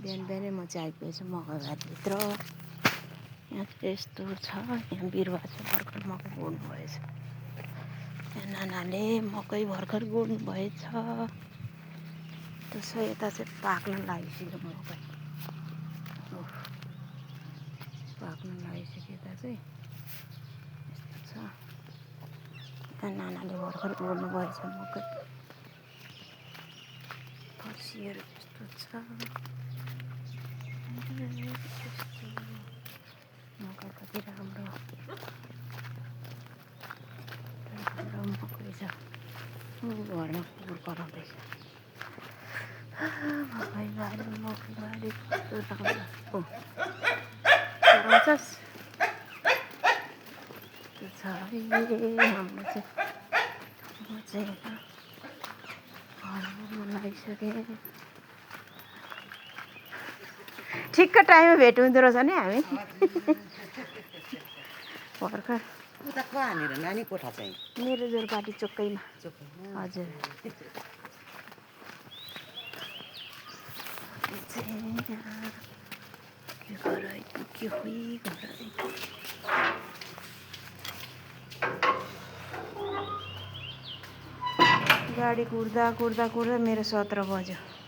बिहान बिहानै म चाहिँ आइपुगेछु मकैबारीभित्र। यहाँ यस्तो छ, यहाँ बिरुवा चाहिँ भर्खर मकै गोड्नु भएछ। यहाँ नानाले मकै भर्खर गोड्नु भएछ। त्यसो यता चाहिँ पाक्न लागिसक्यो मकै, पाक्न लागिसक्यो। यता चाहिँ यस्तो छ, यहाँ नानाले भर्खर गोड्नु भएछ मकै। फर्सीहरू यस्तो छ, मकै कति राम्रो मकै छ। घरमा कुकुर कराउँदैछ। मकैबारी मकैबारी कस्तो राम्रो कराउँछस् छ है। हाम्रो चाहिँ म चाहिँ घरमा लागिसकेँ। ठिक्क टाइममा भेट हुँदो रहेछ नि हामी। भर्खर उता कहाँनिर नानी कोठा चाहिँ? मेरो जोरपाटी चोकैमा। हजुर। के घर आइपुग्यो, घर आइपुग्यो। गाडी कुर्दा कुर्दा कुर्दा मेरो 17 बज्यो।